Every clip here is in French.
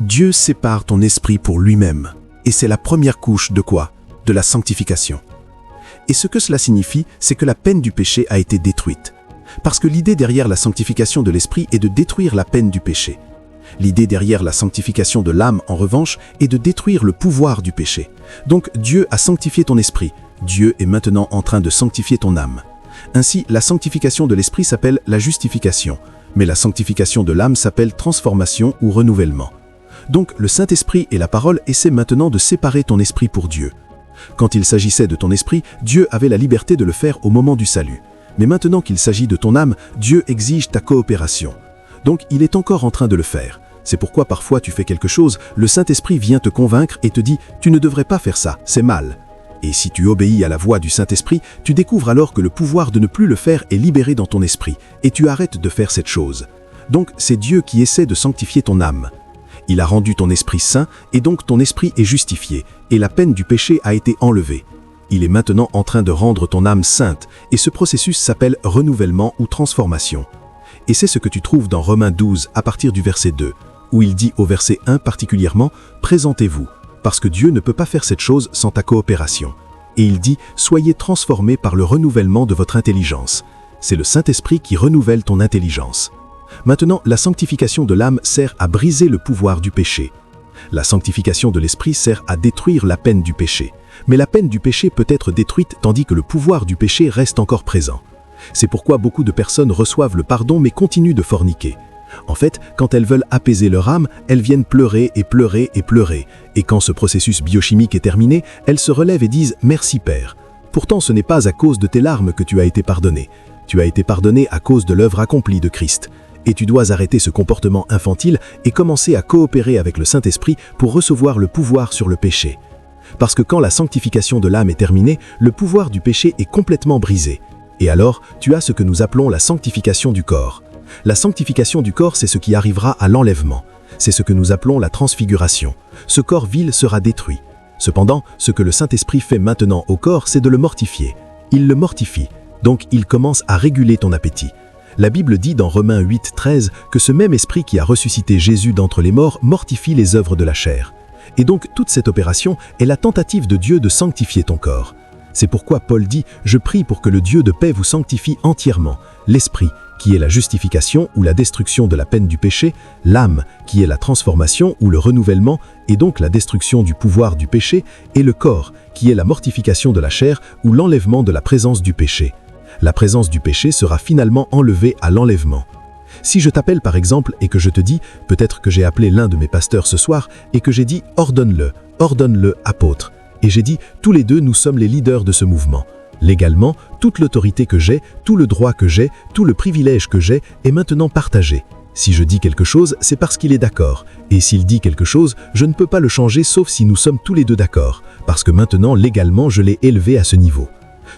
Dieu sépare ton esprit pour lui-même. Et c'est la première couche de quoi? De la sanctification. Et ce que cela signifie, c'est que la peine du péché a été détruite. Parce que l'idée derrière la sanctification de l'esprit est de détruire la peine du péché. L'idée derrière la sanctification de l'âme, en revanche, est de détruire le pouvoir du péché. Donc Dieu a sanctifié ton esprit. Dieu est maintenant en train de sanctifier ton âme. Ainsi, la sanctification de l'esprit s'appelle la justification, mais la sanctification de l'âme s'appelle transformation ou renouvellement. Donc le Saint-Esprit et la parole essaient maintenant de séparer ton esprit pour Dieu. Quand il s'agissait de ton esprit, Dieu avait la liberté de le faire au moment du salut. Mais maintenant qu'il s'agit de ton âme, Dieu exige ta coopération. Donc il est encore en train de le faire. C'est pourquoi parfois tu fais quelque chose, le Saint-Esprit vient te convaincre et te dit « Tu ne devrais pas faire ça, c'est mal ». Et si tu obéis à la voix du Saint-Esprit, tu découvres alors que le pouvoir de ne plus le faire est libéré dans ton esprit, et tu arrêtes de faire cette chose. Donc c'est Dieu qui essaie de sanctifier ton âme. Il a rendu ton esprit saint, et donc ton esprit est justifié, et la peine du péché a été enlevée. Il est maintenant en train de rendre ton âme sainte, et ce processus s'appelle renouvellement ou transformation. Et c'est ce que tu trouves dans Romains 12 à partir du verset 2, où il dit au verset 1 particulièrement « Présentez-vous ». Parce que Dieu ne peut pas faire cette chose sans ta coopération. Et il dit « Soyez transformés par le renouvellement de votre intelligence ». C'est le Saint-Esprit qui renouvelle ton intelligence. Maintenant, la sanctification de l'âme sert à briser le pouvoir du péché. La sanctification de l'esprit sert à détruire la peine du péché. Mais la peine du péché peut être détruite tandis que le pouvoir du péché reste encore présent. C'est pourquoi beaucoup de personnes reçoivent le pardon mais continuent de forniquer. En fait, quand elles veulent apaiser leur âme, elles viennent pleurer et pleurer et pleurer. Et quand ce processus biochimique est terminé, elles se relèvent et disent « Merci Père ». Pourtant, ce n'est pas à cause de tes larmes que tu as été pardonné. Tu as été pardonné à cause de l'œuvre accomplie de Christ. Et tu dois arrêter ce comportement infantile et commencer à coopérer avec le Saint-Esprit pour recevoir le pouvoir sur le péché. Parce que quand la sanctification de l'âme est terminée, le pouvoir du péché est complètement brisé. Et alors, tu as ce que nous appelons la sanctification du corps. La sanctification du corps, c'est ce qui arrivera à l'enlèvement. C'est ce que nous appelons la transfiguration. Ce corps vil sera détruit. Cependant, ce que le Saint-Esprit fait maintenant au corps, c'est de le mortifier. Il le mortifie, donc il commence à réguler ton appétit. La Bible dit dans Romains 8, 13 que ce même esprit qui a ressuscité Jésus d'entre les morts mortifie les œuvres de la chair. Et donc toute cette opération est la tentative de Dieu de sanctifier ton corps. C'est pourquoi Paul dit « Je prie pour que le Dieu de paix vous sanctifie entièrement, l'esprit, qui est la justification ou la destruction de la peine du péché, l'âme, qui est la transformation ou le renouvellement, et donc la destruction du pouvoir du péché, et le corps, qui est la mortification de la chair ou l'enlèvement de la présence du péché. La présence du péché sera finalement enlevée à l'enlèvement. Si je t'appelle par exemple et que je te dis, peut-être que j'ai appelé l'un de mes pasteurs ce soir, et que j'ai dit « ordonne-le, apôtre », et j'ai dit « tous les deux nous sommes les leaders de ce mouvement ». Légalement, toute l'autorité que j'ai, tout le droit que j'ai, tout le privilège que j'ai est maintenant partagé. Si je dis quelque chose, c'est parce qu'il est d'accord. Et s'il dit quelque chose, je ne peux pas le changer sauf si nous sommes tous les deux d'accord. Parce que maintenant, légalement, je l'ai élevé à ce niveau.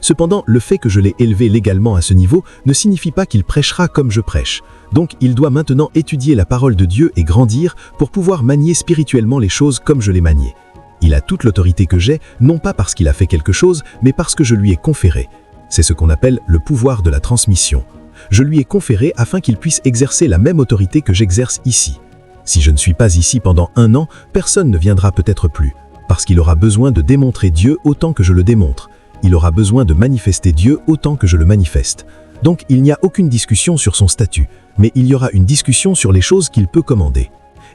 Cependant, le fait que je l'ai élevé légalement à ce niveau ne signifie pas qu'il prêchera comme je prêche. Donc, il doit maintenant étudier la parole de Dieu et grandir pour pouvoir manier spirituellement les choses comme je les maniais. Il a toute l'autorité que j'ai, non pas parce qu'il a fait quelque chose, mais parce que je lui ai conféré. C'est ce qu'on appelle le pouvoir de la transmission. Je lui ai conféré afin qu'il puisse exercer la même autorité que j'exerce ici. Si je ne suis pas ici pendant 1 an, personne ne viendra peut-être plus, parce qu'il aura besoin de démontrer Dieu autant que je le démontre. Il aura besoin de manifester Dieu autant que je le manifeste. Donc il n'y a aucune discussion sur son statut, mais il y aura une discussion sur les choses qu'il peut commander.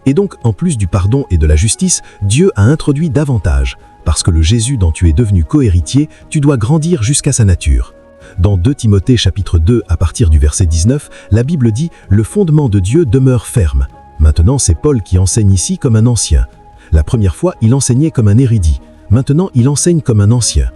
Et donc, en plus du pardon et de la justice, Dieu a introduit davantage, parce que le Jésus dont tu es devenu cohéritier, tu dois grandir jusqu'à sa nature. Dans 2 Timothée chapitre 2, à partir du verset 19, la Bible dit « Le fondement de Dieu demeure ferme ». Maintenant, c'est Paul qui enseigne ici comme un ancien. La première fois, il enseignait comme un érudit. Maintenant, il enseigne comme un ancien.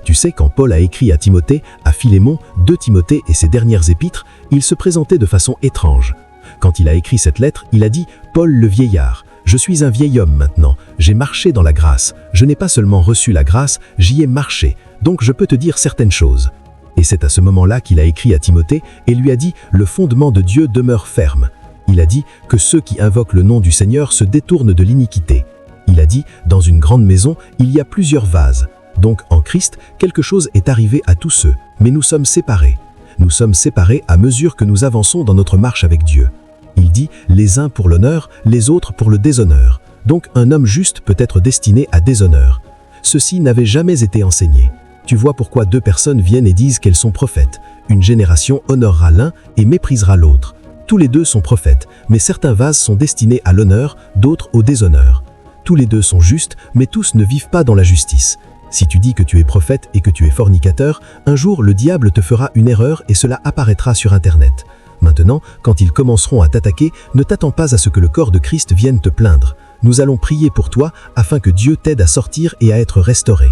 Tu sais, quand Paul a écrit à Timothée, à Philémon, 2 Timothée et ses dernières épîtres, il se présentait de façon étrange. Quand il a écrit cette lettre, il a dit « Paul le vieillard, je suis un vieil homme maintenant, j'ai marché dans la grâce, je n'ai pas seulement reçu la grâce, j'y ai marché, donc je peux te dire certaines choses. » Et c'est à ce moment-là qu'il a écrit à Timothée et lui a dit « Le fondement de Dieu demeure ferme ». Il a dit que ceux qui invoquent le nom du Seigneur se détournent de l'iniquité. Il a dit « Dans une grande maison, il y a plusieurs vases. » Donc en Christ, quelque chose est arrivé à tous ceux, mais nous sommes séparés. Nous sommes séparés à mesure que nous avançons dans notre marche avec Dieu. Il dit « les uns pour l'honneur, les autres pour le déshonneur ». Donc un homme juste peut être destiné à déshonneur. Ceci n'avait jamais été enseigné. Tu vois pourquoi deux personnes viennent et disent qu'elles sont prophètes. Une génération honorera l'un et méprisera l'autre. Tous les deux sont prophètes, mais certains vases sont destinés à l'honneur, d'autres au déshonneur. Tous les deux sont justes, mais tous ne vivent pas dans la justice. Si tu dis que tu es prophète et que tu es fornicateur, un jour le diable te fera une erreur et cela apparaîtra sur Internet. Maintenant, quand ils commenceront à t'attaquer, ne t'attends pas à ce que le corps de Christ vienne te plaindre. Nous allons prier pour toi afin que Dieu t'aide à sortir et à être restauré.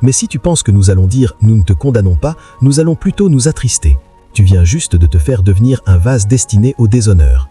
Mais si tu penses que nous allons dire « nous ne te condamnons pas », nous allons plutôt nous attrister. Tu viens juste de te faire devenir un vase destiné au déshonneur.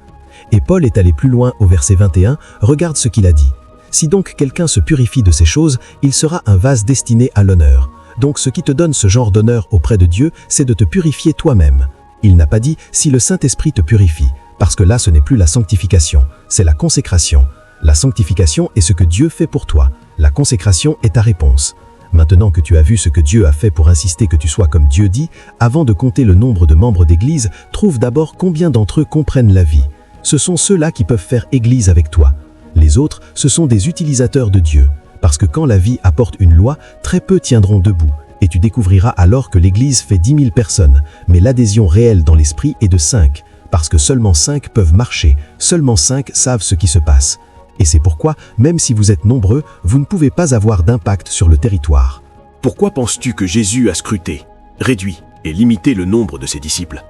Et Paul est allé plus loin au verset 21, regarde ce qu'il a dit. Si donc quelqu'un se purifie de ces choses, il sera un vase destiné à l'honneur. Donc ce qui te donne ce genre d'honneur auprès de Dieu, c'est de te purifier toi-même. Il n'a pas dit « si le Saint-Esprit te purifie », parce que là ce n'est plus la sanctification, c'est la consécration. La sanctification est ce que Dieu fait pour toi. La consécration est ta réponse. Maintenant que tu as vu ce que Dieu a fait pour insister que tu sois comme Dieu dit, avant de compter le nombre de membres d'église, trouve d'abord combien d'entre eux comprennent la vie. Ce sont ceux-là qui peuvent faire église avec toi. Les autres, ce sont des utilisateurs de Dieu. Parce que quand la vie apporte une loi, très peu tiendront debout. Et tu découvriras alors que l'église fait 10 000 personnes. Mais l'adhésion réelle dans l'esprit est de 5. Parce que seulement 5 peuvent marcher, seulement 5 savent ce qui se passe. Et c'est pourquoi, même si vous êtes nombreux, vous ne pouvez pas avoir d'impact sur le territoire. Pourquoi penses-tu que Jésus a scruté, réduit et limité le nombre de ses disciples?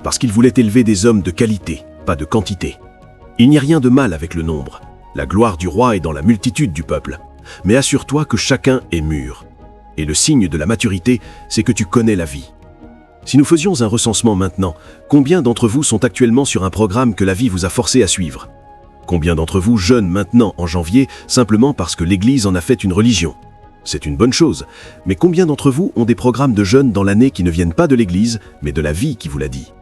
Parce qu'il voulait élever des hommes de qualité, pas de quantité. Il n'y a rien de mal avec le nombre. La gloire du roi est dans la multitude du peuple. Mais assure-toi que chacun est mûr. Et le signe de la maturité, c'est que tu connais la vie. Si nous faisions un recensement maintenant, combien d'entre vous sont actuellement sur un programme que la vie vous a forcé à suivre? Combien d'entre vous jeûnent maintenant en janvier simplement parce que l'Église en a fait une religion? C'est une bonne chose, mais combien d'entre vous ont des programmes de jeûne dans l'année qui ne viennent pas de l'Église, mais de la vie qui vous l'a dit?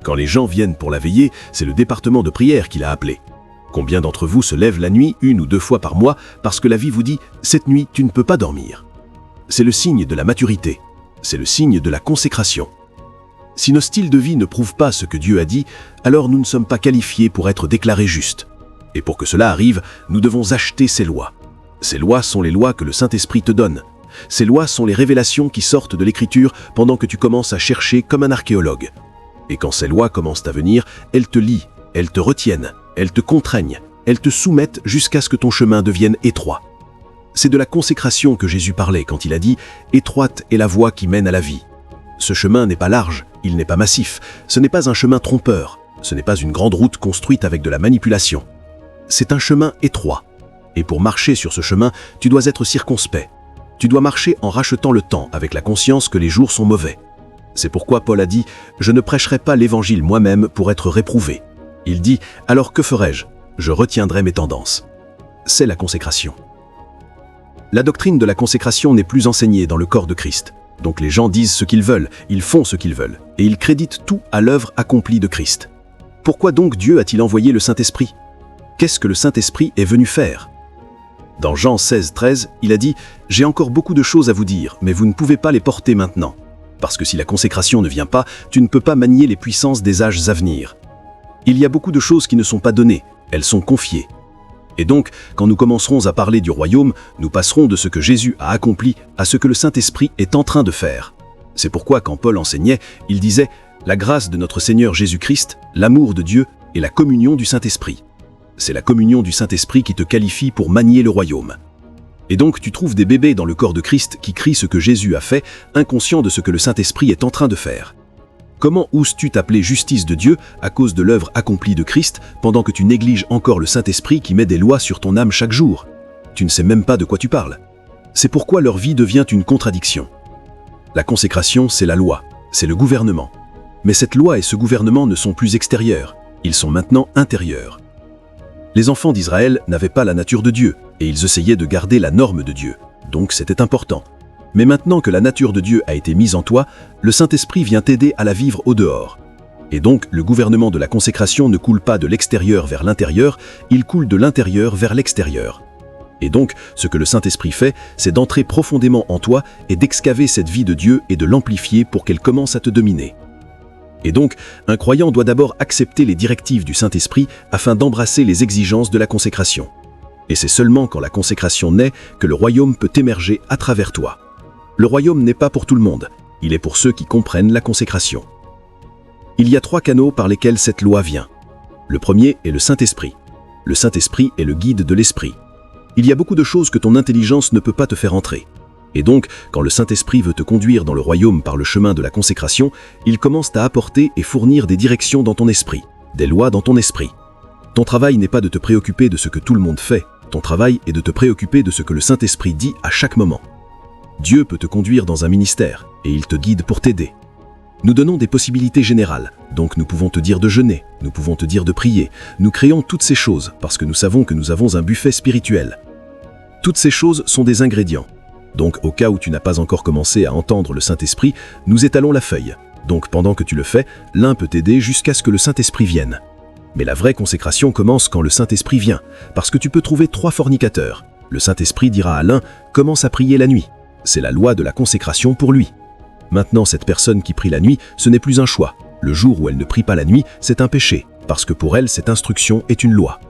Quand les gens viennent pour la veillée, c'est le département de prière qui l'a appelé. Combien d'entre vous se lèvent la nuit 1 ou 2 fois par mois parce que la vie vous dit « cette nuit, tu ne peux pas dormir ». C'est le signe de la maturité, c'est le signe de la consécration. Si nos styles de vie ne prouvent pas ce que Dieu a dit, alors nous ne sommes pas qualifiés pour être déclarés justes. Et pour que cela arrive, nous devons acheter ces lois. Ces lois sont les lois que le Saint-Esprit te donne. Ces lois sont les révélations qui sortent de l'Écriture pendant que tu commences à chercher comme un archéologue. Et quand ces lois commencent à venir, elles te lient, elles te retiennent, elles te contraignent, elles te soumettent jusqu'à ce que ton chemin devienne étroit. C'est de la consécration que Jésus parlait quand il a dit « étroite est la voie qui mène à la vie ». Ce chemin n'est pas large, il n'est pas massif, ce n'est pas un chemin trompeur, ce n'est pas une grande route construite avec de la manipulation. C'est un chemin étroit. Et pour marcher sur ce chemin, tu dois être circonspect. Tu dois marcher en rachetant le temps avec la conscience que les jours sont mauvais. C'est pourquoi Paul a dit « Je ne prêcherai pas l'évangile moi-même pour être réprouvé ». Il dit « Alors que ferai-je? Je retiendrai mes tendances ». C'est la consécration. La doctrine de la consécration n'est plus enseignée dans le corps de Christ. Donc les gens disent ce qu'ils veulent, ils font ce qu'ils veulent, et ils créditent tout à l'œuvre accomplie de Christ. Pourquoi donc Dieu a-t-il envoyé le Saint-Esprit? Qu'est-ce que le Saint-Esprit est venu faire? Dans Jean 16, 13, il a dit « J'ai encore beaucoup de choses à vous dire, mais vous ne pouvez pas les porter maintenant. Parce que si la consécration ne vient pas, tu ne peux pas manier les puissances des âges à venir. Il y a beaucoup de choses qui ne sont pas données, elles sont confiées. Et donc, quand nous commencerons à parler du royaume, nous passerons de ce que Jésus a accompli à ce que le Saint-Esprit est en train de faire. C'est pourquoi quand Paul enseignait, il disait « La grâce de notre Seigneur Jésus-Christ, l'amour de Dieu et la communion du Saint-Esprit ». C'est la communion du Saint-Esprit qui te qualifie pour manier le royaume. Et donc tu trouves des bébés dans le corps de Christ qui crient ce que Jésus a fait, inconscients de ce que le Saint-Esprit est en train de faire. Comment oses-tu t'appeler justice de Dieu à cause de l'œuvre accomplie de Christ pendant que tu négliges encore le Saint-Esprit qui met des lois sur ton âme chaque jour? Tu ne sais même pas de quoi tu parles. C'est pourquoi leur vie devient une contradiction. La consécration, c'est la loi, c'est le gouvernement. Mais cette loi et ce gouvernement ne sont plus extérieurs, ils sont maintenant intérieurs. Les enfants d'Israël n'avaient pas la nature de Dieu, et ils essayaient de garder la norme de Dieu, donc c'était important. Mais maintenant que la nature de Dieu a été mise en toi, le Saint-Esprit vient t'aider à la vivre au dehors. Et donc, le gouvernement de la consécration ne coule pas de l'extérieur vers l'intérieur, il coule de l'intérieur vers l'extérieur. Et donc, ce que le Saint-Esprit fait, c'est d'entrer profondément en toi et d'excaver cette vie de Dieu et de l'amplifier pour qu'elle commence à te dominer. Et donc, un croyant doit d'abord accepter les directives du Saint-Esprit afin d'embrasser les exigences de la consécration. Et c'est seulement quand la consécration naît que le royaume peut émerger à travers toi. Le royaume n'est pas pour tout le monde, il est pour ceux qui comprennent la consécration. Il y a 3 canaux par lesquels cette loi vient. Le premier est le Saint-Esprit. Le Saint-Esprit est le guide de l'Esprit. Il y a beaucoup de choses que ton intelligence ne peut pas te faire entrer. Et donc, quand le Saint-Esprit veut te conduire dans le royaume par le chemin de la consécration, il commence à apporter et fournir des directions dans ton esprit, des lois dans ton esprit. Ton travail n'est pas de te préoccuper de ce que tout le monde fait, ton travail est de te préoccuper de ce que le Saint-Esprit dit à chaque moment. Dieu peut te conduire dans un ministère, et il te guide pour t'aider. Nous donnons des possibilités générales, donc nous pouvons te dire de jeûner, nous pouvons te dire de prier, nous créons toutes ces choses parce que nous savons que nous avons un buffet spirituel. Toutes ces choses sont des ingrédients. Donc au cas où tu n'as pas encore commencé à entendre le Saint-Esprit, nous étalons la feuille. Donc pendant que tu le fais, l'un peut t'aider jusqu'à ce que le Saint-Esprit vienne. Mais la vraie consécration commence quand le Saint-Esprit vient, parce que tu peux trouver 3 fornicateurs. Le Saint-Esprit dira à l'un « Commence à prier la nuit ». C'est la loi de la consécration pour lui. Maintenant, cette personne qui prie la nuit, ce n'est plus un choix. Le jour où elle ne prie pas la nuit, c'est un péché, parce que pour elle, cette instruction est une loi.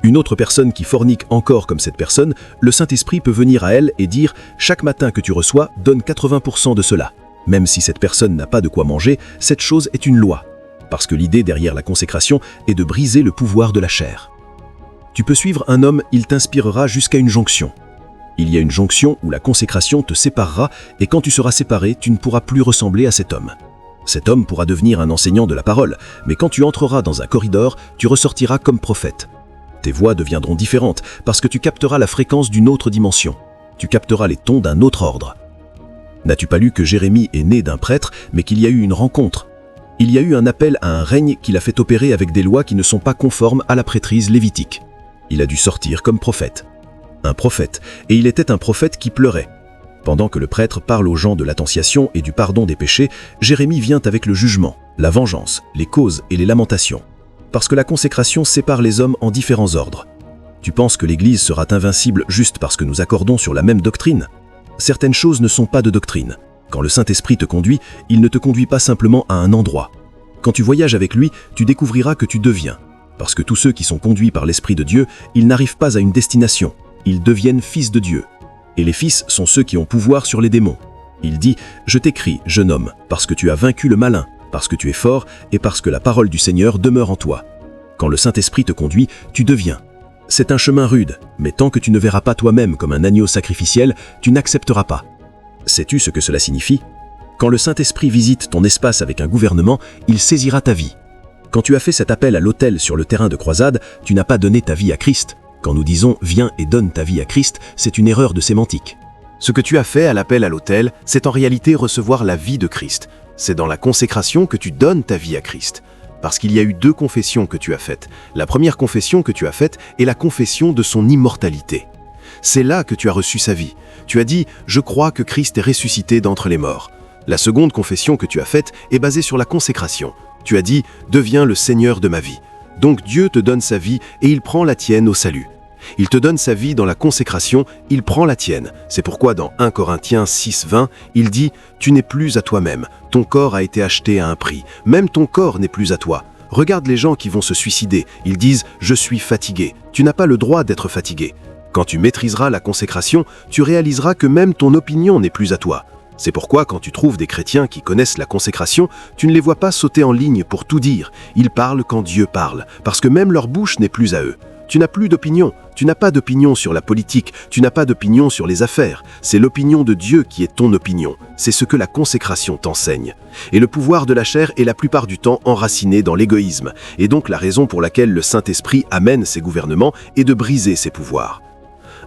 Une autre personne qui fornique encore comme cette personne, le Saint-Esprit peut venir à elle et dire « Chaque matin que tu reçois, donne 80% de cela ». Même si cette personne n'a pas de quoi manger, cette chose est une loi. Parce que l'idée derrière la consécration est de briser le pouvoir de la chair. Tu peux suivre un homme, il t'inspirera jusqu'à une jonction. Il y a une jonction où la consécration te séparera et quand tu seras séparé, tu ne pourras plus ressembler à cet homme. Cet homme pourra devenir un enseignant de la parole, mais quand tu entreras dans un corridor, tu ressortiras comme prophète. Tes voix deviendront différentes parce que tu capteras la fréquence d'une autre dimension. Tu capteras les tons d'un autre ordre. N'as-tu pas lu que Jérémie est né d'un prêtre, mais qu'il y a eu une rencontre? Il y a eu un appel à un règne qui l'a fait opérer avec des lois qui ne sont pas conformes à la prêtrise lévitique. Il a dû sortir comme prophète. Un prophète, et il était un prophète qui pleurait. Pendant que le prêtre parle aux gens de l'attention et du pardon des péchés, Jérémie vient avec le jugement, la vengeance, les causes et les lamentations. Parce que la consécration sépare les hommes en différents ordres. Tu penses que l'Église sera invincible juste parce que nous accordons sur la même doctrine? Certaines choses ne sont pas de doctrine. Quand le Saint-Esprit te conduit, il ne te conduit pas simplement à un endroit. Quand tu voyages avec lui, tu découvriras que tu deviens. Parce que tous ceux qui sont conduits par l'Esprit de Dieu, ils n'arrivent pas à une destination. Ils deviennent fils de Dieu. Et les fils sont ceux qui ont pouvoir sur les démons. Il dit « Je t'écris, jeune homme, parce que tu as vaincu le malin, parce que tu es fort et parce que la parole du Seigneur demeure en toi. » Quand le Saint-Esprit te conduit, tu deviens. C'est un chemin rude, mais tant que tu ne verras pas toi-même comme un agneau sacrificiel, tu n'accepteras pas. Sais-tu ce que cela signifie? Quand le Saint-Esprit visite ton espace avec un gouvernement, il saisira ta vie. Quand tu as fait cet appel à l'autel sur le terrain de croisade, tu n'as pas donné ta vie à Christ. Quand nous disons « viens et donne ta vie à Christ », c'est une erreur de sémantique. Ce que tu as fait à l'appel à l'autel, c'est en réalité recevoir la vie de Christ. C'est dans la consécration que tu donnes ta vie à Christ. Parce qu'il y a eu 2 confessions que tu as faites. La première confession que tu as faite est la confession de son immortalité. C'est là que tu as reçu sa vie. Tu as dit « Je crois que Christ est ressuscité d'entre les morts ». La seconde confession que tu as faite est basée sur la consécration. Tu as dit « Deviens le Seigneur de ma vie ». Donc Dieu te donne sa vie et il prend la tienne au salut. Il te donne sa vie dans la consécration, il prend la tienne. C'est pourquoi dans 1 Corinthiens 6:20, il dit « Tu n'es plus à toi-même, ton corps a été acheté à un prix, même ton corps n'est plus à toi. » Regarde les gens qui vont se suicider, ils disent « Je suis fatigué ». Tu n'as pas le droit d'être fatigué. Quand tu maîtriseras la consécration, tu réaliseras que même ton opinion n'est plus à toi. C'est pourquoi quand tu trouves des chrétiens qui connaissent la consécration, tu ne les vois pas sauter en ligne pour tout dire. Ils parlent quand Dieu parle, parce que même leur bouche n'est plus à eux. Tu n'as plus d'opinion, tu n'as pas d'opinion sur la politique, tu n'as pas d'opinion sur les affaires. C'est l'opinion de Dieu qui est ton opinion. C'est ce que la consécration t'enseigne. Et le pouvoir de la chair est la plupart du temps enraciné dans l'égoïsme. Et donc la raison pour laquelle le Saint-Esprit amène ses gouvernements est de briser ses pouvoirs.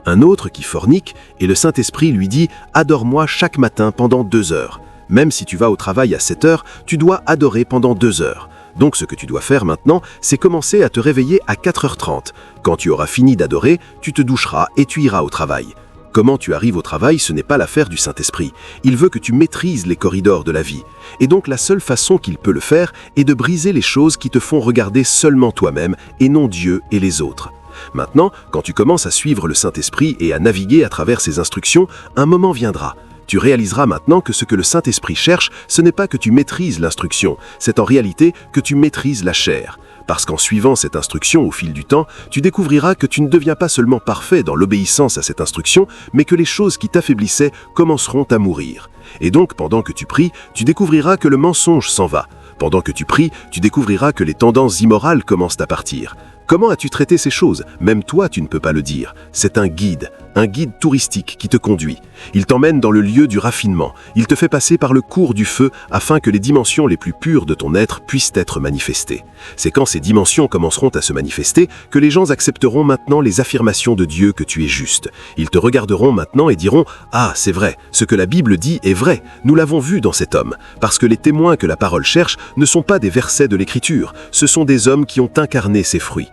Un autre qui fornique, et le Saint-Esprit lui dit « Adore-moi chaque matin pendant 2 heures ». Même si tu vas au travail à 7 heures, tu dois adorer pendant 2 heures. Donc ce que tu dois faire maintenant, c'est commencer à te réveiller à 4h30. Quand tu auras fini d'adorer, tu te doucheras et tu iras au travail. Comment tu arrives au travail, ce n'est pas l'affaire du Saint-Esprit. Il veut que tu maîtrises les corridors de la vie. Et donc la seule façon qu'il peut le faire est de briser les choses qui te font regarder seulement toi-même et non Dieu et les autres. Maintenant, quand tu commences à suivre le Saint-Esprit et à naviguer à travers ses instructions, un moment viendra. Tu réaliseras maintenant que ce que le Saint-Esprit cherche, ce n'est pas que tu maîtrises l'instruction, c'est en réalité que tu maîtrises la chair. Parce qu'en suivant cette instruction au fil du temps, tu découvriras que tu ne deviens pas seulement parfait dans l'obéissance à cette instruction, mais que les choses qui t'affaiblissaient commenceront à mourir. Et donc, pendant que tu pries, tu découvriras que le mensonge s'en va. Pendant que tu pries, tu découvriras que les tendances immorales commencent à partir. Comment as-tu traité ces choses? Même toi, tu ne peux pas le dire. C'est un guide touristique qui te conduit. Il t'emmène dans le lieu du raffinement. Il te fait passer par le cours du feu afin que les dimensions les plus pures de ton être puissent être manifestées. C'est quand ces dimensions commenceront à se manifester que les gens accepteront maintenant les affirmations de Dieu que tu es juste. Ils te regarderont maintenant et diront « Ah, c'est vrai, ce que la Bible dit est vrai, nous l'avons vu dans cet homme. » Parce que les témoins que la parole cherche ne sont pas des versets de l'Écriture, ce sont des hommes qui ont incarné ces fruits.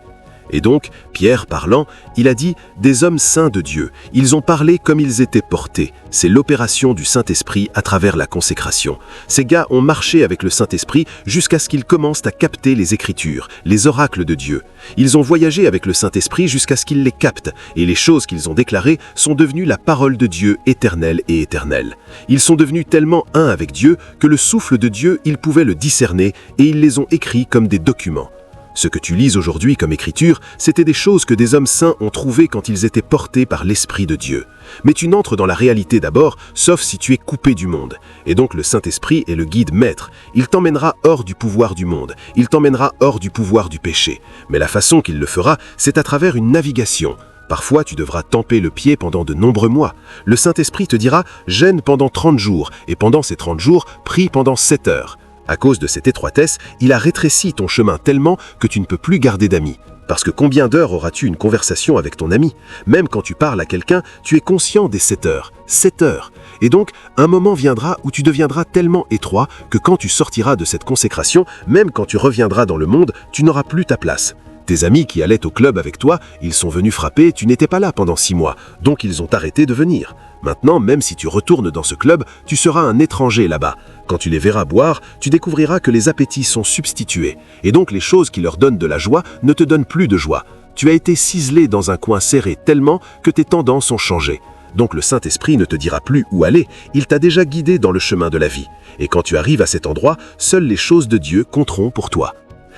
Et donc, Pierre parlant, il a dit « des hommes saints de Dieu ». Ils ont parlé comme ils étaient portés. C'est l'opération du Saint-Esprit à travers la consécration. Ces gars ont marché avec le Saint-Esprit jusqu'à ce qu'ils commencent à capter les Écritures, les oracles de Dieu. Ils ont voyagé avec le Saint-Esprit jusqu'à ce qu'ils les captent, et les choses qu'ils ont déclarées sont devenues la parole de Dieu éternelle et éternelle. Ils sont devenus tellement un avec Dieu que le souffle de Dieu, ils pouvaient le discerner, et ils les ont écrits comme des documents. Ce que tu lis aujourd'hui comme écriture, c'était des choses que des hommes saints ont trouvées quand ils étaient portés par l'Esprit de Dieu. Mais tu n'entres dans la réalité d'abord, sauf si tu es coupé du monde. Et donc le Saint-Esprit est le guide maître. Il t'emmènera hors du pouvoir du monde. Il t'emmènera hors du pouvoir du péché. Mais la façon qu'il le fera, c'est à travers une navigation. Parfois, tu devras temper le pied pendant de nombreux mois. Le Saint-Esprit te dira « Jeûne pendant 30 jours, et pendant ces 30 jours, prie pendant 7 heures. » À cause de cette étroitesse, il a rétréci ton chemin tellement que tu ne peux plus garder d'amis. Parce que combien d'heures auras-tu une conversation avec ton ami? Même quand tu parles à quelqu'un, tu es conscient des 7 heures. 7 heures. Et donc, un moment viendra où tu deviendras tellement étroit que quand tu sortiras de cette consécration, même quand tu reviendras dans le monde, tu n'auras plus ta place. Tes amis qui allaient au club avec toi, ils sont venus frapper, tu n'étais pas là pendant 6 mois, donc ils ont arrêté de venir. Maintenant, même si tu retournes dans ce club, tu seras un étranger là-bas. Quand tu les verras boire, tu découvriras que les appétits sont substitués, et donc les choses qui leur donnent de la joie ne te donnent plus de joie. Tu as été ciselé dans un coin serré tellement que tes tendances ont changé. Donc le Saint-Esprit ne te dira plus où aller, il t'a déjà guidé dans le chemin de la vie. Et quand tu arrives à cet endroit, seules les choses de Dieu compteront pour toi.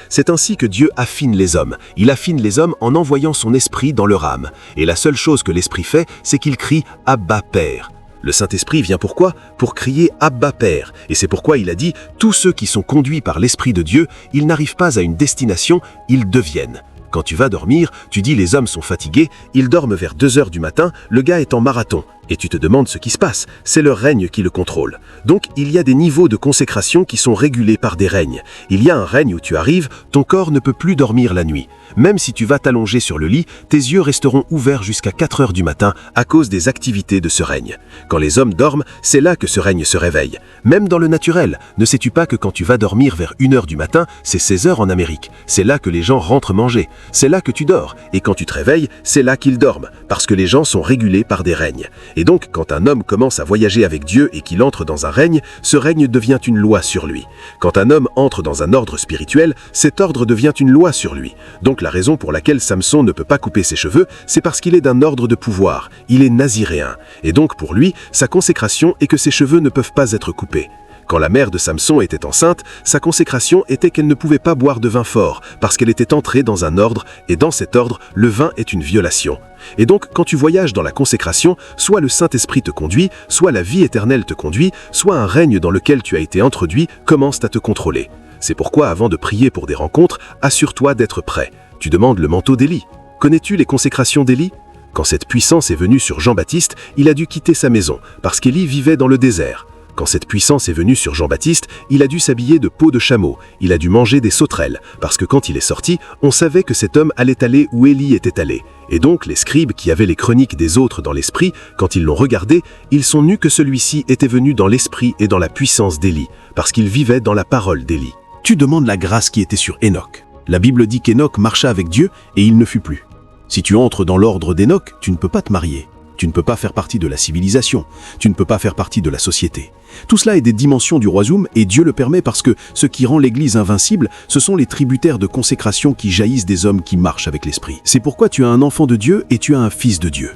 C'est ainsi que Dieu affine les hommes. Il affine les hommes en envoyant son esprit dans leur âme. Et la seule chose que l'esprit fait, c'est qu'il crie « Abba Père ». Le Saint-Esprit vient pourquoi? Pour crier « Abba Père ». Et c'est pourquoi il a dit « Tous ceux qui sont conduits par l'Esprit de Dieu, ils n'arrivent pas à une destination, ils deviennent ». Quand tu vas dormir, tu dis « Les hommes sont fatigués, ils dorment vers 2 heures du matin, le gars est en marathon ». Et tu te demandes ce qui se passe, c'est leur règne qui le contrôle. Donc il y a des niveaux de consécration qui sont régulés par des règnes. Il y a un règne où tu arrives, ton corps ne peut plus dormir la nuit. Même si tu vas t'allonger sur le lit, tes yeux resteront ouverts jusqu'à 4 heures du matin à cause des activités de ce règne. Quand les hommes dorment, c'est là que ce règne se réveille. Même dans le naturel, ne sais-tu pas que quand tu vas dormir vers 1 heure du matin, c'est 16 heures en Amérique. C'est là que les gens rentrent manger. C'est là que tu dors. Et quand tu te réveilles, c'est là qu'ils dorment. Parce que les gens sont régulés par des règnes. Et donc, quand un homme commence à voyager avec Dieu et qu'il entre dans un règne, ce règne devient une loi sur lui. Quand un homme entre dans un ordre spirituel, cet ordre devient une loi sur lui. Donc la raison pour laquelle Samson ne peut pas couper ses cheveux, c'est parce qu'il est d'un ordre de pouvoir. Il est naziréen. Et donc pour lui, sa consécration est que ses cheveux ne peuvent pas être coupés. Quand la mère de Samson était enceinte, sa consécration était qu'elle ne pouvait pas boire de vin fort, parce qu'elle était entrée dans un ordre, et dans cet ordre, le vin est une violation. Et donc, quand tu voyages dans la consécration, soit le Saint-Esprit te conduit, soit la vie éternelle te conduit, soit un règne dans lequel tu as été introduit commence à te contrôler. C'est pourquoi, avant de prier pour des rencontres, assure-toi d'être prêt. Tu demandes le manteau d'Élie. Connais-tu les consécrations d'Élie? Quand cette puissance est venue sur Jean-Baptiste, il a dû quitter sa maison, parce qu'Élie vivait dans le désert. Quand cette puissance est venue sur Jean-Baptiste, il a dû s'habiller de peau de chameau, il a dû manger des sauterelles, parce que quand il est sorti, on savait que cet homme allait aller où Élie était allé. Et donc les scribes qui avaient les chroniques des autres dans l'esprit, quand ils l'ont regardé, ils sont nus que celui-ci était venu dans l'esprit et dans la puissance d'Élie, parce qu'il vivait dans la parole d'Élie. Tu demandes la grâce qui était sur Hénoch. La Bible dit qu'Hénoch marcha avec Dieu et il ne fut plus. Si tu entres dans l'ordre d'Hénoch, tu ne peux pas te marier. Tu ne peux pas faire partie de la civilisation. Tu ne peux pas faire partie de la société. Tout cela est des dimensions du royaume et Dieu le permet parce que ce qui rend l'Église invincible, ce sont les tributaires de consécration qui jaillissent des hommes qui marchent avec l'Esprit. C'est pourquoi tu as un enfant de Dieu et tu as un fils de Dieu.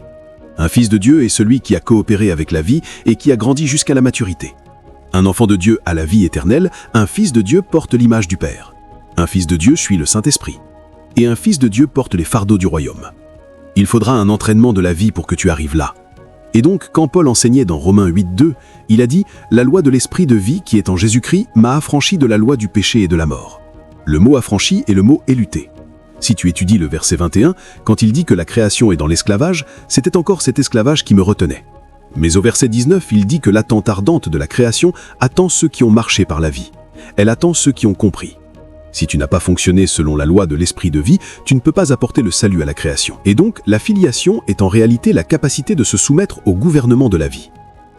Un fils de Dieu est celui qui a coopéré avec la vie et qui a grandi jusqu'à la maturité. Un enfant de Dieu a la vie éternelle, un fils de Dieu porte l'image du Père. Un fils de Dieu suit le Saint-Esprit. Et un fils de Dieu porte les fardeaux du royaume. Il faudra un entraînement de la vie pour que tu arrives là. Et donc, quand Paul enseignait dans Romains 8:2, il a dit « La loi de l'esprit de vie qui est en Jésus-Christ m'a affranchi de la loi du péché et de la mort. » Le mot affranchi est le mot éluté. Si tu étudies le verset 21, quand il dit que la création est dans l'esclavage, c'était encore cet esclavage qui me retenait. Mais au verset 19, il dit que l'attente ardente de la création attend ceux qui ont marché par la vie. Elle attend ceux qui ont compris. Si tu n'as pas fonctionné selon la loi de l'esprit de vie, tu ne peux pas apporter le salut à la création. Et donc, la filiation est en réalité la capacité de se soumettre au gouvernement de la vie.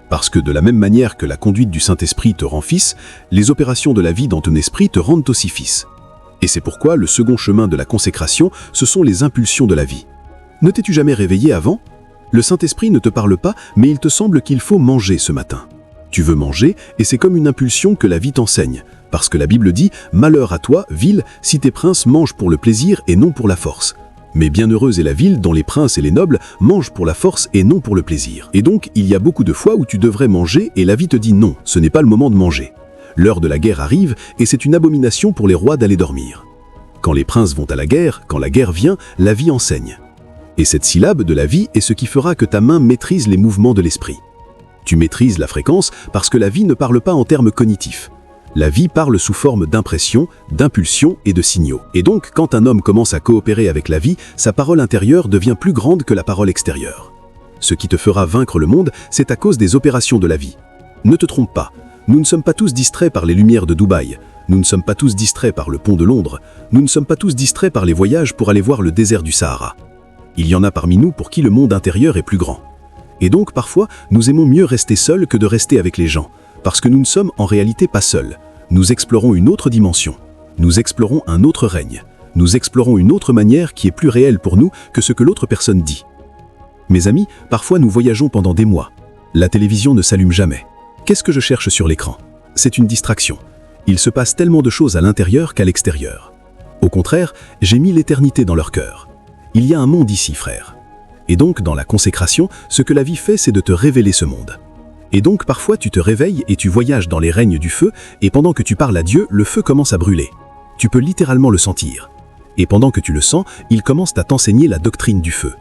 Parce que de la même manière que la conduite du Saint-Esprit te rend fils, les opérations de la vie dans ton esprit te rendent aussi fils. Et c'est pourquoi le second chemin de la consécration, ce sont les impulsions de la vie. Ne t'es-tu jamais réveillé avant ? Le Saint-Esprit ne te parle pas, mais il te semble qu'il faut manger ce matin. Tu veux manger, et c'est comme une impulsion que la vie t'enseigne. Parce que la Bible dit « Malheur à toi, ville, si tes princes mangent pour le plaisir et non pour la force. Mais bienheureuse est la ville dont les princes et les nobles mangent pour la force et non pour le plaisir. » Et donc, il y a beaucoup de fois où tu devrais manger et la vie te dit « Non, ce n'est pas le moment de manger. » L'heure de la guerre arrive et c'est une abomination pour les rois d'aller dormir. Quand les princes vont à la guerre, quand la guerre vient, la vie enseigne. Et cette syllabe de la vie est ce qui fera que ta main maîtrise les mouvements de l'esprit. Tu maîtrises la fréquence parce que la vie ne parle pas en termes cognitifs. La vie parle sous forme d'impressions, d'impulsions et de signaux. Et donc, quand un homme commence à coopérer avec la vie, sa parole intérieure devient plus grande que la parole extérieure. Ce qui te fera vaincre le monde, c'est à cause des opérations de la vie. Ne te trompe pas, nous ne sommes pas tous distraits par les lumières de Dubaï, nous ne sommes pas tous distraits par le pont de Londres, nous ne sommes pas tous distraits par les voyages pour aller voir le désert du Sahara. Il y en a parmi nous pour qui le monde intérieur est plus grand. Et donc, parfois, nous aimons mieux rester seuls que de rester avec les gens. Parce que nous ne sommes en réalité pas seuls. Nous explorons une autre dimension. Nous explorons un autre règne. Nous explorons une autre manière qui est plus réelle pour nous que ce que l'autre personne dit. Mes amis, parfois nous voyageons pendant des mois. La télévision ne s'allume jamais. Qu'est-ce que je cherche sur l'écran ? C'est une distraction. Il se passe tellement de choses à l'intérieur qu'à l'extérieur. Au contraire, j'ai mis l'éternité dans leur cœur. Il y a un monde ici, frère. Et donc, dans la consécration, ce que la vie fait, c'est de te révéler ce monde. Et donc parfois tu te réveilles et tu voyages dans les règnes du feu, et pendant que tu parles à Dieu, le feu commence à brûler. Tu peux littéralement le sentir. Et pendant que tu le sens, il commence à t'enseigner la doctrine du feu.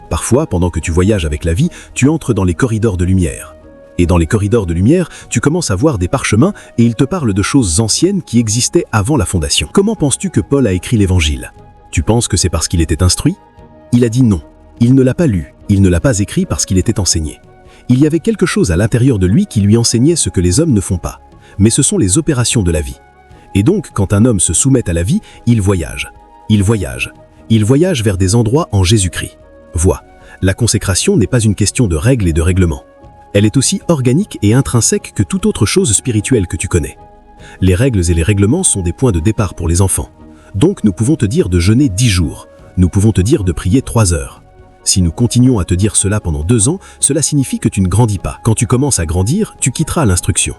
Parfois, pendant que tu voyages avec la vie, tu entres dans les corridors de lumière. Et dans les corridors de lumière, tu commences à voir des parchemins et ils te parlent de choses anciennes qui existaient avant la fondation. Comment penses-tu que Paul a écrit l'Évangile ? Tu penses que c'est parce qu'il était instruit ? Il a dit non. Il ne l'a pas lu. Il ne l'a pas écrit parce qu'il était enseigné. Il y avait quelque chose à l'intérieur de lui qui lui enseignait ce que les hommes ne font pas. Mais ce sont les opérations de la vie. Et donc, quand un homme se soumet à la vie, il voyage. Il voyage. Il voyage vers des endroits en Jésus-Christ. Vois, la consécration n'est pas une question de règles et de règlements. Elle est aussi organique et intrinsèque que toute autre chose spirituelle que tu connais. Les règles et les règlements sont des points de départ pour les enfants. Donc, nous pouvons te dire de jeûner 10 jours. Nous pouvons te dire de prier 3 heures. Si nous continuons à te dire cela pendant 2 ans, cela signifie que tu ne grandis pas. Quand tu commences à grandir, tu quitteras l'instruction.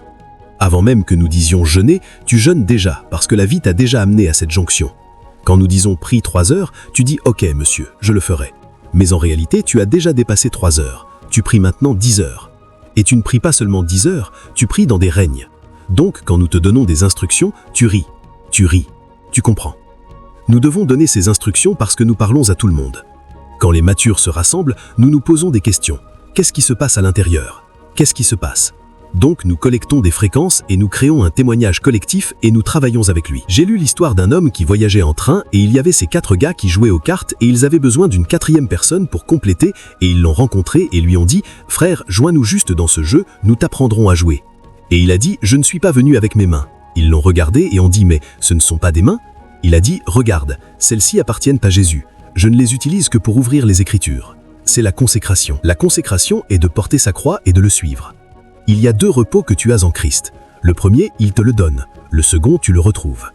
Avant même que nous disions jeûner, tu jeûnes déjà, parce que la vie t'a déjà amené à cette jonction. Quand nous disons prie 3 heures, tu dis « Ok monsieur, je le ferai ». Mais en réalité, tu as déjà dépassé 3 heures. Tu pries maintenant 10 heures. Et tu ne pries pas seulement 10 heures, tu pries dans des règnes. Donc, quand nous te donnons des instructions, tu ris, tu comprends. Nous devons donner ces instructions parce que nous parlons à tout le monde. Quand les matures se rassemblent, nous nous posons des questions. Qu'est-ce qui se passe à l'intérieur ? Qu'est-ce qui se passe ? Donc nous collectons des fréquences et nous créons un témoignage collectif et nous travaillons avec lui. J'ai lu l'histoire d'un homme qui voyageait en train et il y avait ces 4 gars qui jouaient aux cartes et ils avaient besoin d'une 4e personne pour compléter et ils l'ont rencontré et lui ont dit « Frère, joins-nous juste dans ce jeu, nous t'apprendrons à jouer ». Et il a dit « Je ne suis pas venu avec mes mains ». Ils l'ont regardé et ont dit « Mais ce ne sont pas des mains ?» Il a dit « Regarde, celles-ci appartiennent à Jésus. Je ne les utilise que pour ouvrir les Écritures. C'est la consécration. La consécration est de porter sa croix et de le suivre. Il y a 2 repos que tu as en Christ. Le premier, il te le donne. Le second, tu le retrouves.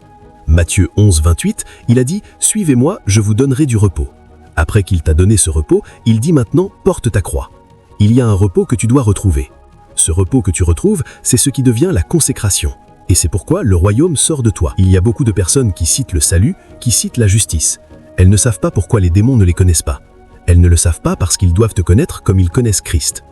Matthieu 11, 28, il a dit « Suivez-moi, je vous donnerai du repos ». Après qu'il t'a donné ce repos, il dit maintenant « Porte ta croix ». Il y a un repos que tu dois retrouver. Ce repos que tu retrouves, c'est ce qui devient la consécration. Et c'est pourquoi le royaume sort de toi. Il y a beaucoup de personnes qui citent le salut, qui citent la justice. Elles ne savent pas pourquoi les démons ne les connaissent pas. Elles ne le savent pas parce qu'ils doivent te connaître comme ils connaissent Christ.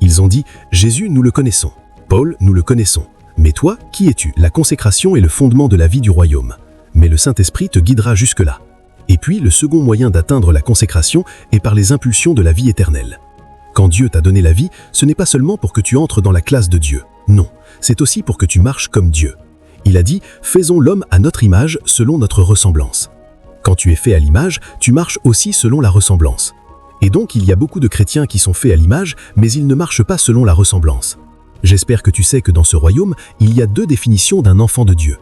Ils ont dit « Jésus, nous le connaissons. Paul, nous le connaissons. Mais toi, qui es-tu » La consécration est le fondement de la vie du royaume. Mais le Saint-Esprit te guidera jusque-là. Et puis, le second moyen d'atteindre la consécration est par les impulsions de la vie éternelle. Quand Dieu t'a donné la vie, ce n'est pas seulement pour que tu entres dans la classe de Dieu. Non, c'est aussi pour que tu marches comme Dieu. Il a dit « Faisons l'homme à notre image, selon notre ressemblance ». Quand tu es fait à l'image, tu marches aussi selon la ressemblance. Et donc, il y a beaucoup de chrétiens qui sont faits à l'image, mais ils ne marchent pas selon la ressemblance. J'espère que tu sais que dans ce royaume, il y a 2 définitions d'un enfant de Dieu.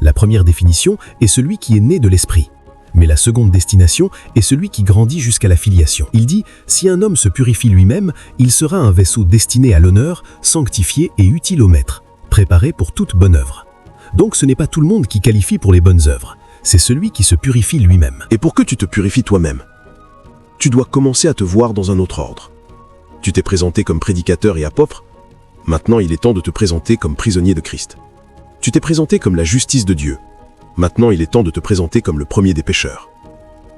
La première définition est celui qui est né de l'esprit. Mais la seconde destination est celui qui grandit jusqu'à la filiation. Il dit « Si un homme se purifie lui-même, il sera un vaisseau destiné à l'honneur, sanctifié et utile au maître, préparé pour toute bonne œuvre. » Donc ce n'est pas tout le monde qui qualifie pour les bonnes œuvres. C'est celui qui se purifie lui-même. Et pour que tu te purifies toi-même, tu dois commencer à te voir dans un autre ordre. Tu t'es présenté comme prédicateur et apôtre, maintenant il est temps de te présenter comme prisonnier de Christ. Tu t'es présenté comme la justice de Dieu, maintenant il est temps de te présenter comme le premier des pécheurs.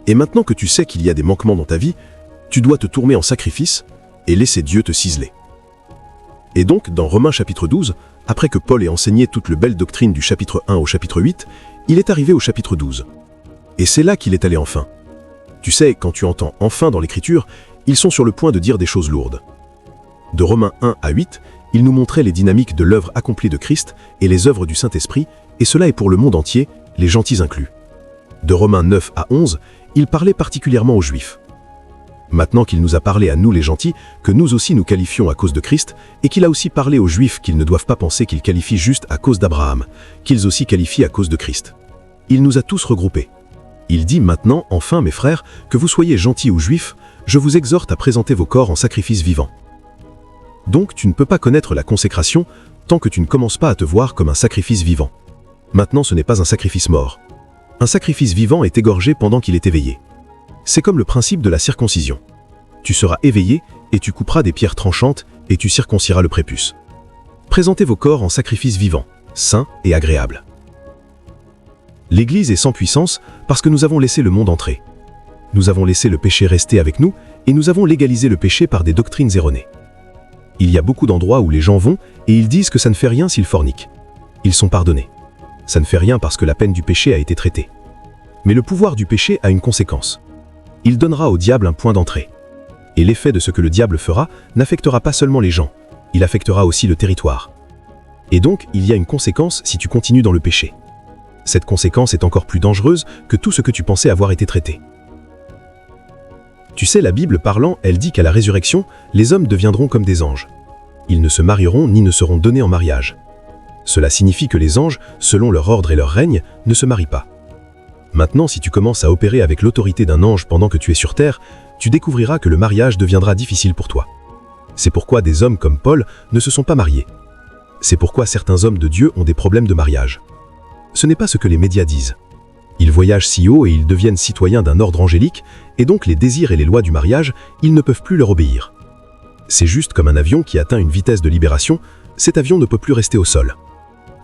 Et maintenant que tu sais qu'il y a des manquements dans ta vie, tu dois te tourner en sacrifice et laisser Dieu te ciseler. Et donc, dans Romains chapitre 12, après que Paul ait enseigné toute la belle doctrine du chapitre 1 au chapitre 8, il est arrivé au chapitre 12. Et c'est là qu'il est allé enfin. Tu sais, quand tu entends « enfin » dans l'Écriture, ils sont sur le point de dire des choses lourdes. De Romains 1 à 8, il nous montrait les dynamiques de l'œuvre accomplie de Christ et les œuvres du Saint-Esprit, et cela est pour le monde entier, les gentils inclus. De Romains 9 à 11, il parlait particulièrement aux Juifs. Maintenant qu'il nous a parlé à nous les gentils, que nous aussi nous qualifions à cause de Christ, et qu'il a aussi parlé aux Juifs qu'ils ne doivent pas penser qu'ils qualifient juste à cause d'Abraham, qu'ils aussi qualifient à cause de Christ. Il nous a tous regroupés. Il dit maintenant, enfin mes frères, que vous soyez gentils ou juifs, je vous exhorte à présenter vos corps en sacrifice vivant. Donc tu ne peux pas connaître la consécration tant que tu ne commences pas à te voir comme un sacrifice vivant. Maintenant ce n'est pas un sacrifice mort. Un sacrifice vivant est égorgé pendant qu'il est éveillé. C'est comme le principe de la circoncision. Tu seras éveillé et tu couperas des pierres tranchantes et tu circonciras le prépuce. Présentez vos corps en sacrifice vivant, saint et agréable. L'Église est sans puissance parce que nous avons laissé le monde entrer. Nous avons laissé le péché rester avec nous et nous avons légalisé le péché par des doctrines erronées. Il y a beaucoup d'endroits où les gens vont et ils disent que ça ne fait rien s'ils forniquent. Ils sont pardonnés. Ça ne fait rien parce que la peine du péché a été traitée. Mais le pouvoir du péché a une conséquence. Il donnera au diable un point d'entrée. Et l'effet de ce que le diable fera n'affectera pas seulement les gens, il affectera aussi le territoire. Et donc, il y a une conséquence si tu continues dans le péché. Cette conséquence est encore plus dangereuse que tout ce que tu pensais avoir été traité. Tu sais, la Bible parlant, elle dit qu'à la résurrection, les hommes deviendront comme des anges. Ils ne se marieront ni ne seront donnés en mariage. Cela signifie que les anges, selon leur ordre et leur règne, ne se marient pas. Maintenant, si tu commences à opérer avec l'autorité d'un ange pendant que tu es sur terre, tu découvriras que le mariage deviendra difficile pour toi. C'est pourquoi des hommes comme Paul ne se sont pas mariés. C'est pourquoi certains hommes de Dieu ont des problèmes de mariage. Ce n'est pas ce que les médias disent. Ils voyagent si haut et ils deviennent citoyens d'un ordre angélique, et donc les désirs et les lois du mariage, ils ne peuvent plus leur obéir. C'est juste comme un avion qui atteint une vitesse de libération, cet avion ne peut plus rester au sol.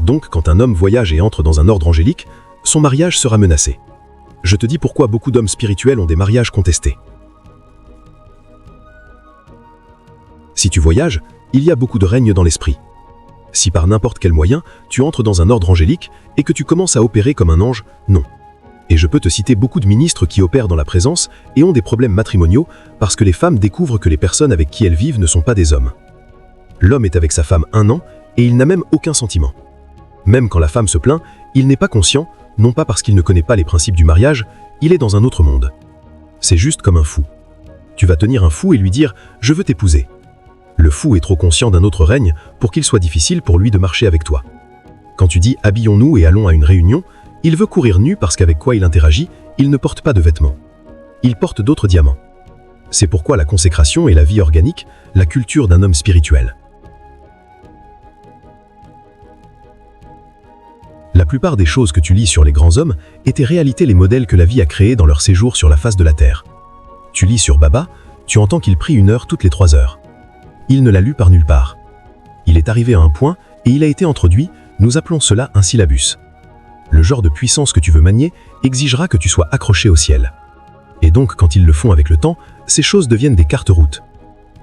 Donc quand un homme voyage et entre dans un ordre angélique, son mariage sera menacé. Je te dis pourquoi beaucoup d'hommes spirituels ont des mariages contestés. Si tu voyages, il y a beaucoup de règne dans l'esprit. Si par n'importe quel moyen, tu entres dans un ordre angélique et que tu commences à opérer comme un ange, non. Et je peux te citer beaucoup de ministres qui opèrent dans la présence et ont des problèmes matrimoniaux parce que les femmes découvrent que les personnes avec qui elles vivent ne sont pas des hommes. L'homme est avec sa femme 1 an et il n'a même aucun sentiment. Même quand la femme se plaint, il n'est pas conscient, non pas parce qu'il ne connaît pas les principes du mariage, il est dans un autre monde. C'est juste comme un fou. Tu vas tenir un fou et lui dire « je veux t'épouser ». Le fou est trop conscient d'un autre règne pour qu'il soit difficile pour lui de marcher avec toi. Quand tu dis « habillons-nous et allons à une réunion », il veut courir nu parce qu'avec quoi il interagit, il ne porte pas de vêtements. Il porte d'autres diamants. C'est pourquoi la consécration est la vie organique, la culture d'un homme spirituel. La plupart des choses que tu lis sur les grands hommes étaient réalité les modèles que la vie a créés dans leur séjour sur la face de la terre. Tu lis sur Baba, tu entends qu'il prie 1 heure toutes les 3 heures. Il ne l'a lu par nulle part. Il est arrivé à un point et il a été introduit, nous appelons cela un syllabus. Le genre de puissance que tu veux manier exigera que tu sois accroché au ciel. Et donc quand ils le font avec le temps, ces choses deviennent des cartes-routes.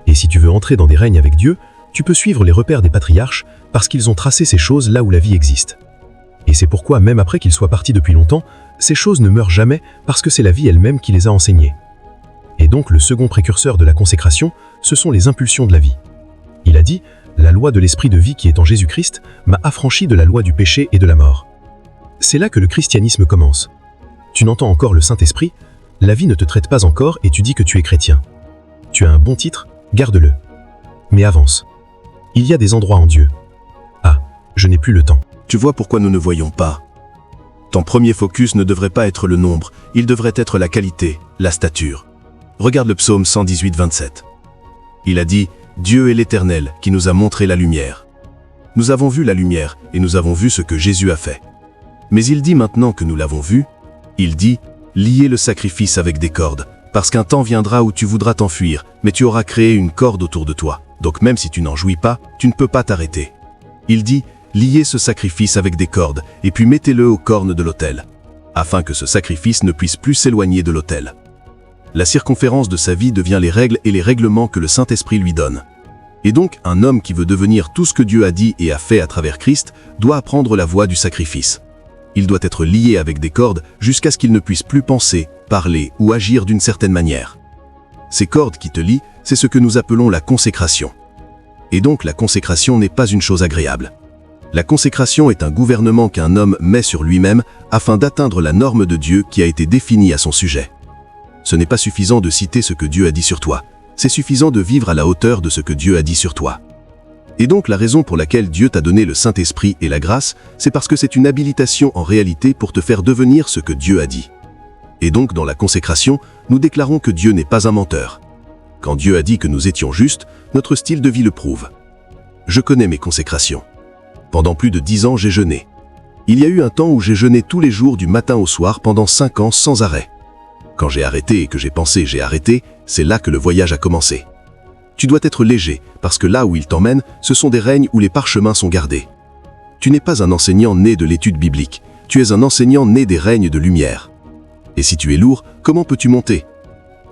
Et si tu veux entrer dans des règnes avec Dieu, tu peux suivre les repères des patriarches parce qu'ils ont tracé ces choses là où la vie existe. Et c'est pourquoi, même après qu'ils soient partis depuis longtemps, ces choses ne meurent jamais parce que c'est la vie elle-même qui les a enseignées. Et donc le second précurseur de la consécration, ce sont les impulsions de la vie. Il a dit « La loi de l'esprit de vie qui est en Jésus-Christ m'a affranchi de la loi du péché et de la mort ». C'est là que le christianisme commence. Tu n'entends encore le Saint-Esprit, la vie ne te traite pas encore et tu dis que tu es chrétien. Tu as un bon titre, garde-le. Mais avance. Il y a des endroits en Dieu. Ah, je n'ai plus le temps. Tu vois pourquoi nous ne voyons pas. Ton premier focus ne devrait pas être le nombre, il devrait être la qualité, la stature. Regarde le psaume 118, 27. Il a dit « Dieu est l'Éternel qui nous a montré la lumière ». Nous avons vu la lumière et nous avons vu ce que Jésus a fait. Mais il dit maintenant que nous l'avons vu, il dit « Liez le sacrifice avec des cordes, parce qu'un temps viendra où tu voudras t'enfuir, mais tu auras créé une corde autour de toi. Donc même si tu n'en jouis pas, tu ne peux pas t'arrêter. » Il dit « Liez ce sacrifice avec des cordes, et puis mettez-le aux cornes de l'autel, afin que ce sacrifice ne puisse plus s'éloigner de l'autel. » La circonférence de sa vie devient les règles et les règlements que le Saint-Esprit lui donne. Et donc, un homme qui veut devenir tout ce que Dieu a dit et a fait à travers Christ doit apprendre la voie du sacrifice. Il doit être lié avec des cordes jusqu'à ce qu'il ne puisse plus penser, parler ou agir d'une certaine manière. Ces cordes qui te lient, c'est ce que nous appelons la consécration. Et donc la consécration n'est pas une chose agréable. La consécration est un gouvernement qu'un homme met sur lui-même afin d'atteindre la norme de Dieu qui a été définie à son sujet. Ce n'est pas suffisant de citer ce que Dieu a dit sur toi, c'est suffisant de vivre à la hauteur de ce que Dieu a dit sur toi. Et donc la raison pour laquelle Dieu t'a donné le Saint-Esprit et la grâce, c'est parce que c'est une habilitation en réalité pour te faire devenir ce que Dieu a dit. Et donc dans la consécration, nous déclarons que Dieu n'est pas un menteur. Quand Dieu a dit que nous étions justes, notre style de vie le prouve. Je connais mes consécrations. Pendant plus de 10 ans, j'ai jeûné. Il y a eu un temps où j'ai jeûné tous les jours du matin au soir pendant 5 ans sans arrêt. Quand j'ai arrêté et que j'ai pensé j'ai arrêté, c'est là que le voyage a commencé. Tu dois être léger, parce que là où il t'emmène, ce sont des règnes où les parchemins sont gardés. Tu n'es pas un enseignant né de l'étude biblique, tu es un enseignant né des règnes de lumière. Et si tu es lourd, comment peux-tu monter?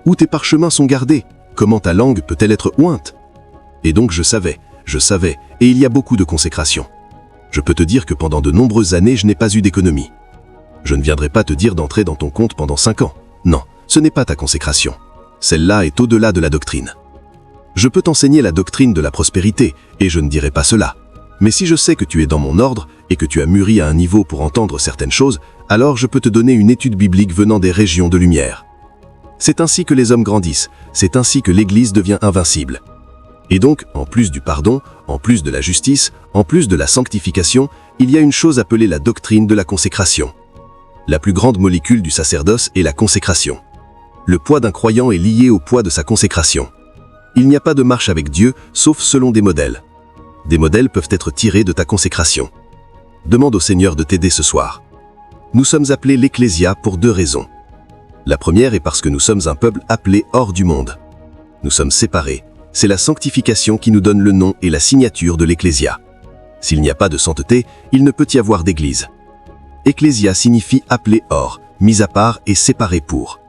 Où tes parchemins sont gardés, comment ta langue peut-elle être ointe? Et donc je savais, et il y a beaucoup de consécration. Je peux te dire que pendant de nombreuses années, je n'ai pas eu d'économie. Je ne viendrai pas te dire d'entrer dans ton compte pendant 5 ans. Non, ce n'est pas ta consécration. Celle-là est au-delà de la doctrine. Je peux t'enseigner la doctrine de la prospérité, et je ne dirai pas cela. Mais si je sais que tu es dans mon ordre, et que tu as mûri à un niveau pour entendre certaines choses, alors je peux te donner une étude biblique venant des régions de lumière. C'est ainsi que les hommes grandissent, c'est ainsi que l'Église devient invincible. Et donc, en plus du pardon, en plus de la justice, en plus de la sanctification, il y a une chose appelée la doctrine de la consécration. La plus grande molécule du sacerdoce est la consécration. Le poids d'un croyant est lié au poids de sa consécration. Il n'y a pas de marche avec Dieu, sauf selon des modèles. Des modèles peuvent être tirés de ta consécration. Demande au Seigneur de t'aider ce soir. Nous sommes appelés l'Ecclésia pour 2 raisons. La première est parce que nous sommes un peuple appelé hors du monde. Nous sommes séparés. C'est la sanctification qui nous donne le nom et la signature de l'Ecclésia. S'il n'y a pas de sainteté, il ne peut y avoir d'église. Ecclésia signifie appelé hors, mis à part et séparé pour.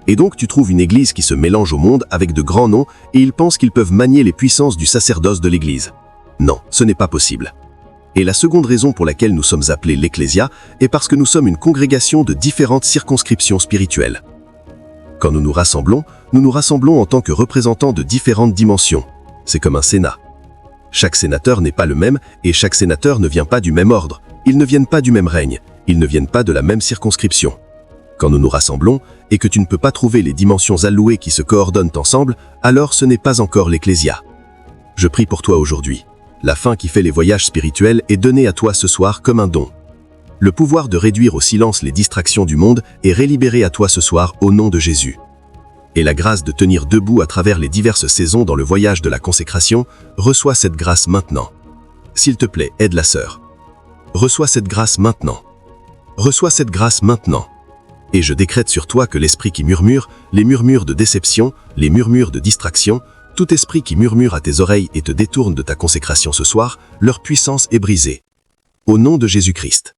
Et donc tu trouves une église qui se mélange au monde avec de grands noms et ils pensent qu'ils peuvent manier les puissances du sacerdoce de l'église. Non, ce n'est pas possible. Et la seconde raison pour laquelle nous sommes appelés l'Ecclésia est parce que nous sommes une congrégation de différentes circonscriptions spirituelles. Quand nous nous rassemblons en tant que représentants de différentes dimensions. C'est comme un Sénat. Chaque sénateur n'est pas le même et chaque sénateur ne vient pas du même ordre. Ils ne viennent pas du même règne, ils ne viennent pas de la même circonscription. Quand nous nous rassemblons et que tu ne peux pas trouver les dimensions allouées qui se coordonnent ensemble, alors ce n'est pas encore l'Ecclésia. Je prie pour toi aujourd'hui. La fin qui fait les voyages spirituels est donnée à toi ce soir comme un don. Le pouvoir de réduire au silence les distractions du monde est relibéré à toi ce soir au nom de Jésus. Et la grâce de tenir debout à travers les diverses saisons dans le voyage de la consécration, reçois cette grâce maintenant. S'il te plaît, aide la sœur. Reçois cette grâce maintenant. Reçois cette grâce maintenant. Et je décrète sur toi que l'esprit qui murmure, les murmures de déception, les murmures de distraction, tout esprit qui murmure à tes oreilles et te détourne de ta consécration ce soir, leur puissance est brisée. Au nom de Jésus-Christ.